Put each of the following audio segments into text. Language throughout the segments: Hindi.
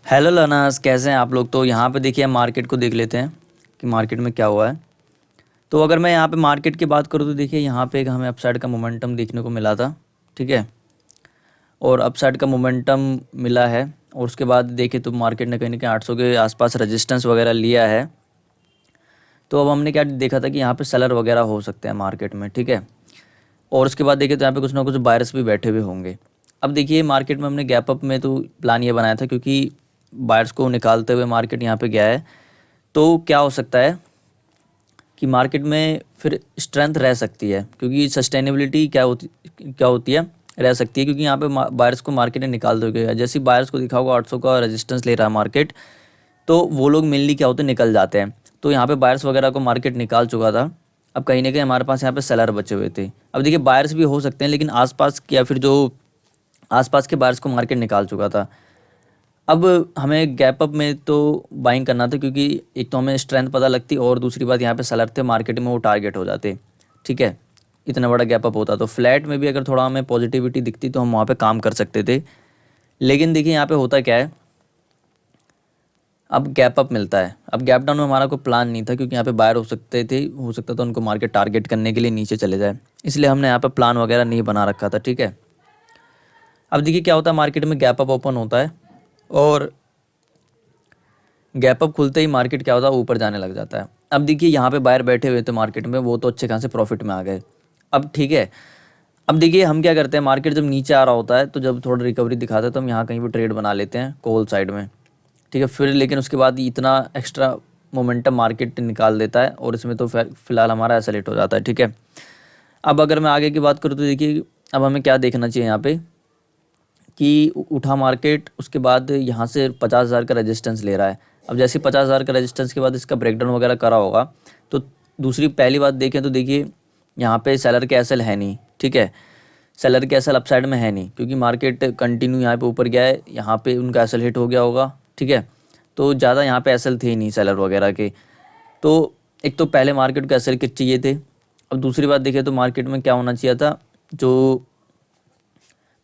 हेलो लर्नर्स, कैसे हैं आप लोग। तो यहाँ पे देखिए हम मार्केट को देख लेते हैं कि मार्केट में क्या हुआ है। तो अगर मैं यहाँ पे मार्केट की बात करूँ तो देखिए यहाँ पे एक हमें अपसाइड का मोमेंटम देखने को मिला था। ठीक है, और अपसाइड का मोमेंटम मिला है और उसके बाद देखिए तो मार्केट ने कहीं ना कहीं 800 के आसपास रेजिस्टेंस वगैरह लिया है। तो अब हमने क्या देखा था कि यहाँ पे सेलर वगैरह हो सकते हैं मार्केट में। ठीक है, और उसके बाद देखिए तो यहाँ पे कुछ ना कुछ बायर्स भी बैठे हुए होंगे। अब देखिए मार्केट में हमने गैप अप में तो प्लान ये बनाया था क्योंकि बायर्स को निकालते हुए मार्केट यहाँ पे गया है। तो क्या हो सकता है कि मार्केट में फिर स्ट्रेंथ रह सकती है, क्योंकि सस्टेनेबिलिटी क्या होती है, रह सकती है, क्योंकि यहाँ पे बायर्स को मार्केट ने निकाल दिया गया। जैसे बायर्स को दिखा होगा 800 का रेजिस्टेंस ले रहा है मार्केट, तो वो लोग मेनली क्या होते हैं, निकल जाते हैं। तो यहाँ पे बायर्स वगैरह को मार्केट निकाल चुका था। अब कहीं ना कहीं हमारे पास यहाँ पे सेलर बचे हुए थे। अब देखिए बायर्स भी हो सकते हैं, लेकिन आसपास के या फिर जो आसपास के बायर्स को मार्केट निकाल चुका था। अब हमें गैप अप में तो बाइंग करना था, क्योंकि एक तो हमें स्ट्रेंथ पता लगती और दूसरी बात यहाँ पे सेलर थे मार्केट में, वो टारगेट हो जाते। ठीक है, इतना बड़ा गैप अप होता तो फ्लैट में भी अगर थोड़ा हमें पॉजिटिविटी दिखती तो हम वहाँ पे काम कर सकते थे। लेकिन देखिए यहाँ पे होता क्या है, अब गैप अप मिलता है। अब गैप डाउन में हमारा कोई प्लान नहीं था, क्योंकि यहाँ पे बायर हो सकता था उनको मार्केट टारगेट करने के लिए नीचे चले जाए, इसलिए हमने यहाँ पे प्लान वगैरह नहीं बना रखा था। ठीक है, अब देखिए क्या होता है, मार्केट में गैप अप ओपन होता है और गैप अप खुलते ही मार्केट क्या होता है, ऊपर जाने लग जाता है। अब देखिए यहाँ पे बायर बैठे हुए थे मार्केट में, वो तो अच्छे खासे प्रॉफिट में आ गए। अब ठीक है, अब देखिए हम क्या करते हैं, मार्केट जब नीचे आ रहा होता है तो जब थोड़ा रिकवरी दिखाता है तो हम यहाँ कहीं भी ट्रेड बना लेते हैं कॉल साइड में। ठीक है, फिर लेकिन उसके बाद इतना एक्स्ट्रा मोमेंटम मार्केट निकाल देता है और इसमें तो फिलहाल हमारा एसलेट हो जाता है। ठीक है, अब अगर मैं आगे की बात करूँ तो देखिए अब हमें क्या देखना चाहिए यहाँ पे कि उठा मार्केट, उसके बाद यहाँ से 50,000 का रेजिस्टेंस ले रहा है। अब जैसे 50,000 का रेजिस्टेंस के बाद इसका ब्रेकडाउन वगैरह करा होगा, तो दूसरी पहली बात देखें तो देखिए यहाँ पे सेलर के एसएल है नहीं। ठीक है, सेलर के एसएल अपसाइड में है नहीं, क्योंकि मार्केट कंटिन्यू यहाँ पे ऊपर गया है, यहाँ पे उनका एसएल हिट हो गया होगा। ठीक है, तो ज़्यादा यहाँ पे एसएल थे ही नहीं सेलर वगैरह के। तो एक तो पहले मार्केट को एसएल किट चाहिए थे। अब दूसरी बात देखिए तो मार्केट में क्या होना चाहिए था, जो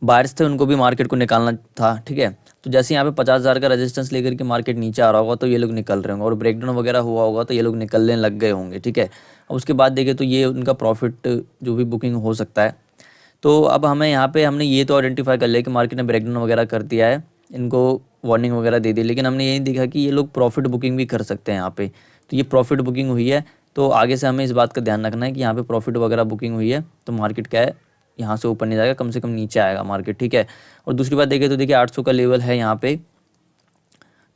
बायर्स थे उनको भी मार्केट को निकालना था। ठीक है, तो जैसे यहाँ पे 50,000 का रेजिस्टेंस लेकर के मार्केट नीचे आ रहा होगा तो ये लोग निकल रहे होंगे, और ब्रेकडाउन वगैरह हुआ होगा तो ये लोग निकलने लग गए होंगे। ठीक है, अब उसके बाद देखें तो ये उनका प्रॉफिट जो भी बुकिंग हो सकता है। तो अब हमें यहाँ पे हमने ये तो आइडेंटिफाई कर लिया कि मार्केट ने ब्रेकडाउन वगैरह कर दिया है, इनको वार्निंग वगैरह दे दी, लेकिन हमने यही देखा कि ये लोग प्रॉफिट बुकिंग भी कर सकते हैं यहाँ पे। तो ये प्रॉफिट बुकिंग हुई है, तो आगे से हमें इस बात का ध्यान रखना है कि यहाँ पे प्रॉफिट वगैरह बुकिंग हुई है तो मार्केट क्या है, यहाँ से ऊपर नहीं जाएगा, कम से कम नीचे आएगा मार्केट। ठीक है, और दूसरी बात देखें तो देखिए 800 का लेवल है यहाँ पे,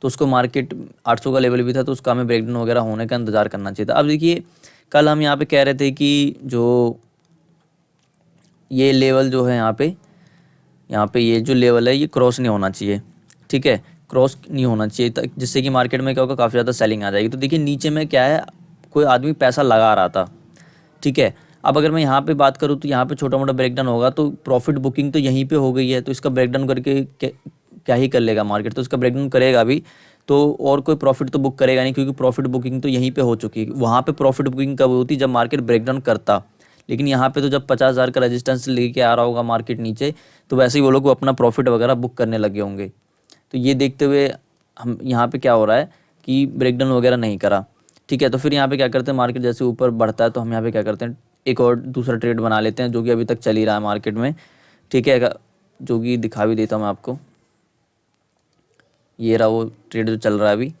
तो उसको मार्केट 800 का लेवल भी था तो उसका हमें ब्रेकडाउन वगैरह होने का इंतजार करना चाहिए था। अब देखिए कल हम यहाँ पे कह रहे थे कि जो ये लेवल जो है यहाँ पे ये जो लेवल है ये क्रॉस नहीं होना चाहिए। ठीक है, क्रॉस नहीं होना चाहिए जिससे कि मार्केट में क्या होगा, काफ़ी ज़्यादा सेलिंग आ जाएगी। तो देखिए नीचे में क्या है, कोई आदमी पैसा लगा रहा था। ठीक है, अब अगर मैं यहाँ पे बात करूँ तो यहाँ पे छोटा मोटा ब्रेकडाउन होगा तो प्रॉफिट बुकिंग तो यहीं पे हो गई है, तो इसका ब्रेकडाउन करके क्या ही कर लेगा मार्केट, तो इसका ब्रेकडाउन करेगा भी तो और कोई प्रॉफिट तो बुक करेगा नहीं, क्योंकि प्रॉफिट बुकिंग तो यहीं पे हो चुकी है। वहाँ पे प्रॉफिट बुकिंग कब होती, जब मार्केट ब्रेकडाउन करता। लेकिन यहाँ पे तो जब 50,000 का रेजिस्टेंस लेके आ रहा होगा मार्केट नीचे, तो वैसे ही वो लोग अपना प्रॉफिट वगैरह बुक करने लगे होंगे। तो ये देखते हुए हम यहाँ पे क्या हो रहा है कि ब्रेकडाउन वगैरह नहीं करा। ठीक है, तो फिर यहाँ पे क्या करते हैं, मार्केट जैसे ऊपर बढ़ता है तो हम यहाँ पे क्या करते हैं, एक और दूसरा ट्रेड बना लेते हैं जो कि अभी तक चल ही रहा है मार्केट में। ठीक है, जो कि दिखा भी देता हूँ मैं आपको, ये रहा वो ट्रेड जो चल रहा है अभी।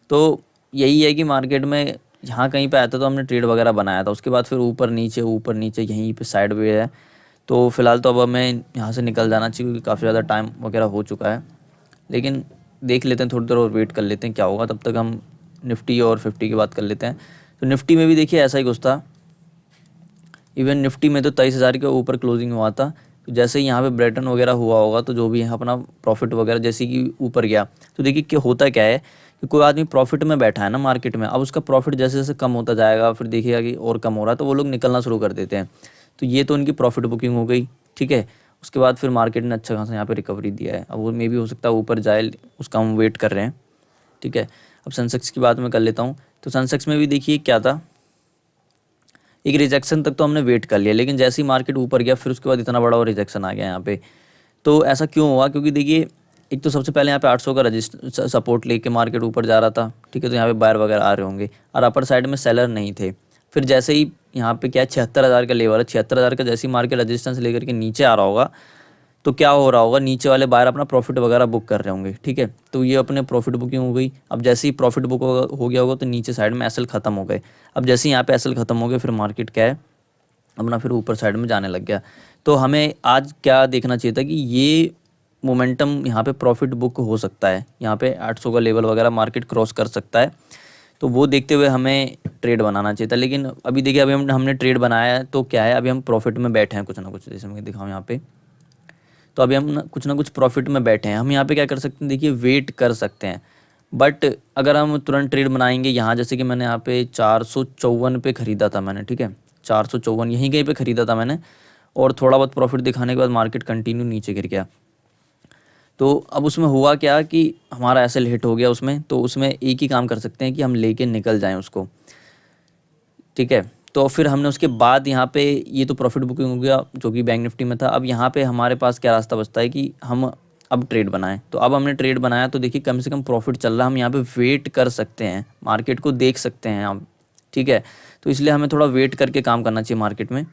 तो यही है कि मार्केट में यहाँ कहीं पे आया था तो हमने ट्रेड वगैरह बनाया था, उसके बाद फिर ऊपर नीचे यहीं पे साइड वे है। तो फिलहाल तो अब हमें यहाँ से निकल जाना चाहिए, क्योंकि काफ़ी ज़्यादा टाइम वगैरह हो चुका है। लेकिन देख लेते हैं, थोड़ी देर और वेट कर लेते हैं क्या होगा, तब तक हम निफ्टी और 50 की बात कर लेते हैं। तो निफ्टी में भी देखिए ऐसा ही कुछ था, इवन निफ्टी में तो 23,000 के ऊपर क्लोजिंग हुआ था। तो जैसे ही यहाँ पे ब्रेटन वगैरह हुआ होगा तो जो भी है अपना प्रॉफिट वगैरह जैसे कि ऊपर गया, तो देखिए क्या होता क्या है कि कोई आदमी प्रॉफिट में बैठा है ना मार्केट में, अब उसका प्रॉफिट जैसे जैसे कम होता जाएगा फिर देखिएगा कि और कम हो रहा है तो वो लोग निकलना शुरू कर देते हैं। तो ये तो उनकी प्रॉफिट बुकिंग हो गई। ठीक है, उसके बाद फिर मार्केट ने अच्छा खासा यहाँ पे रिकवरी दिया है, अब वो मे भी हो सकता है ऊपर जाए, उसका हम वेट कर रहे हैं। ठीक है, अब सेंसेक्स की बात मैं कर लेता हूँ। तो सेंसेक्स में भी देखिए क्या था, एक रिजेक्शन तक तो हमने वेट कर लिया, लेकिन जैसे ही मार्केट ऊपर गया फिर उसके बाद इतना बड़ा और रिजेक्शन आ गया यहाँ पे। तो ऐसा क्यों हुआ, क्योंकि देखिए एक तो सबसे पहले यहाँ पे 800 का रजिस्टर सपोर्ट लेके मार्केट ऊपर जा रहा था, ठीक है, तो यहाँ पे बायर वगैरह आ रहे होंगे और अपर साइड में सेलर नहीं थे। फिर जैसे ही यहाँ पे क्या है 76,000 का लेवल है, 76,000 का जैसे ही मार्केट रेजिस्टेंस लेकर के नीचे आ रहा होगा तो क्या हो रहा होगा, नीचे वाले बायर अपना प्रॉफिट वगैरह बुक कर रहे होंगे, ठीक है। तो ये अपने प्रॉफिट बुकिंग हो गई। अब जैसे ही प्रॉफिट बुक हो गया होगा तो नीचे साइड में एसएल खत्म हो गए। अब जैसे ही यहाँ पे एसएल खत्म हो गए फिर मार्केट क्या है अपना फिर ऊपर साइड में जाने लग गया। तो हमें आज क्या देखना चाहिए था कि ये मोमेंटम यहाँ पे प्रॉफिट बुक हो सकता है, यहाँ पे 800 का लेवल वगैरह मार्केट क्रॉस कर सकता है, तो वो देखते हुए हमें ट्रेड बनाना चाहिए था। लेकिन अभी देखिए अभी हमने ट्रेड बनाया है तो क्या है, अभी हम प्रॉफिट में बैठे हैं कुछ ना कुछ, जैसे मैं दिखाऊँ यहाँ पे, तो अभी हम कुछ ना कुछ प्रॉफिट में बैठे हैं। हम यहाँ पे क्या कर सकते हैं, देखिए वेट कर सकते हैं, बट अगर हम तुरंत ट्रेड बनाएंगे यहाँ, जैसे कि मैंने यहाँ पे 454 पे ख़रीदा था मैंने, ठीक है, 454 यहीं कहीं पे ख़रीदा था मैंने, और थोड़ा बहुत प्रॉफिट दिखाने के बाद मार्केट कंटिन्यू नीचे गिर गया। तो अब उसमें हुआ क्या कि हमारा एसएल हिट हो गया उसमें, तो उसमें एक ही काम कर सकते हैं कि हम लेके निकल जाएं उसको, ठीक है। तो फिर हमने उसके बाद यहाँ पे ये तो प्रॉफिट बुकिंग हो गया जो कि बैंक निफ्टी में था। अब यहाँ पे हमारे पास क्या रास्ता बचता है कि हम अब ट्रेड बनाएं। तो अब हमने ट्रेड बनाया तो देखिए कम से कम प्रॉफिट चल रहा है, हम यहाँ पे वेट कर सकते हैं, मार्केट को देख सकते हैं हम, ठीक है। तो इसलिए हमें थोड़ा वेट करके काम करना चाहिए मार्केट में।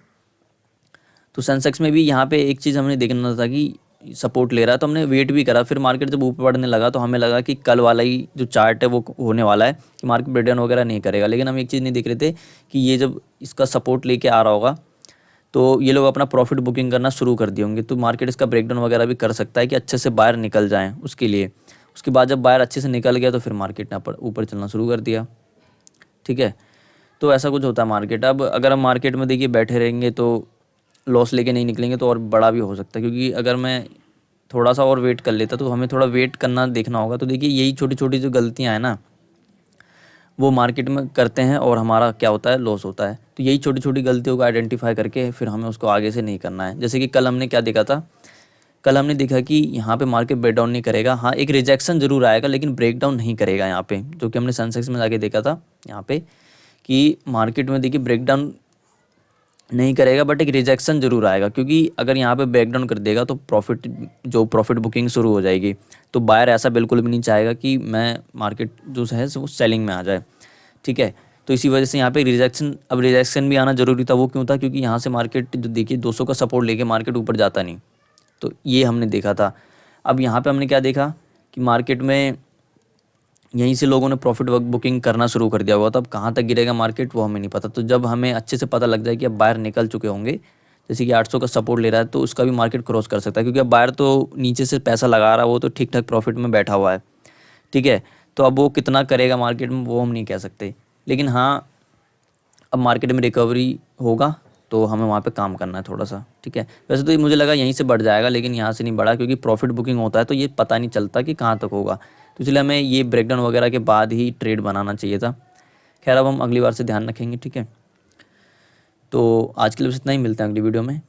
तो सेंसेक्स में भी यहाँ पे एक चीज़ हमने देखना था कि सपोर्ट ले रहा है, तो हमने वेट भी करा। फिर मार्केट जब ऊपर बढ़ने लगा तो हमें लगा कि कल वाला ही जो चार्ट है वो होने वाला है कि मार्केट ब्रेकडाउन वगैरह नहीं करेगा। लेकिन हम एक चीज़ नहीं देख रहे थे कि ये जब इसका सपोर्ट लेके आ रहा होगा तो ये लोग अपना प्रॉफिट बुकिंग करना शुरू कर दिए होंगे, तो मार्केट इसका ब्रेकडाउन वगैरह भी कर सकता है कि अच्छे से बाहर निकल जाएँ उसके लिए। उसके बाद जब बाहर अच्छे से निकल गया तो फिर मार्केट ने ऊपर चलना शुरू कर दिया, ठीक है। तो ऐसा कुछ होता है मार्केट। अब अगर हम मार्केट में देखिए बैठे रहेंगे तो लॉस लेके नहीं निकलेंगे तो और बड़ा भी हो सकता है, क्योंकि अगर मैं थोड़ा सा और वेट कर लेता तो हमें थोड़ा वेट करना देखना होगा। तो देखिए यही छोटी छोटी जो गलतियां हैं ना वो मार्केट में करते हैं और हमारा क्या होता है, लॉस होता है। तो यही छोटी छोटी गलतियों को आइडेंटिफाई करके फिर हमें उसको आगे से नहीं करना है। जैसे कि कल हमने क्या देखा था, कल हमने देखा कि यहाँ पे मार्केट ब्रेकडाउन नहीं करेगा, हाँ एक रिजेक्शन जरूर आएगा लेकिन ब्रेकडाउन नहीं करेगा यहाँ पे, जो कि हमने सेंसेक्स में जाके देखा था यहाँ पे कि मार्केट में देखिए ब्रेकडाउन नहीं करेगा बट एक रिजेक्शन जरूर आएगा, क्योंकि अगर यहाँ पे ब्रेकडाउन कर देगा तो प्रॉफिट बुकिंग शुरू हो जाएगी। तो बायर ऐसा बिल्कुल भी नहीं चाहेगा कि मैं मार्केट जो है वो सेलिंग में आ जाए, ठीक है। तो इसी वजह से यहाँ पे रिजेक्शन भी आना जरूरी था। वो क्यों था, क्योंकि यहाँ से मार्केट जो देखिए 200 का सपोर्ट लेके मार्केट ऊपर जाता नहीं, तो ये हमने देखा था। अब यहाँ पे हमने क्या देखा कि मार्केट में यहीं से लोगों ने प्रॉफिट बुकिंग करना शुरू कर दिया हुआ था। अब कहाँ तक गिरेगा मार्केट वो हमें नहीं पता। तो जब हमें अच्छे से पता लग जाए कि अब बाहर निकल चुके होंगे, जैसे कि 800 का सपोर्ट ले रहा है तो उसका भी मार्केट क्रॉस कर सकता है, क्योंकि अब बाहर तो नीचे से पैसा लगा रहा है, वो तो ठीक ठाक प्रॉफिट में बैठा हुआ है, ठीक है। तो अब वो कितना करेगा मार्केट में वो हम नहीं कह सकते, लेकिन हाँ अब मार्केट में रिकवरी होगा तो हमें वहाँ पे काम करना है थोड़ा सा, ठीक है। वैसे तो ये मुझे लगा यहीं से बढ़ जाएगा लेकिन यहाँ से नहीं बढ़ा, क्योंकि प्रॉफिट बुकिंग होता है तो ये पता नहीं चलता कि कहाँ तक होगा। तो इसलिए हमें ये ब्रेकडाउन वगैरह के बाद ही ट्रेड बनाना चाहिए था। खैर अब हम अगली बार से ध्यान रखेंगे, ठीक है। तो आज के लिए बस इतना ही, मिलते हैं अगली वीडियो में।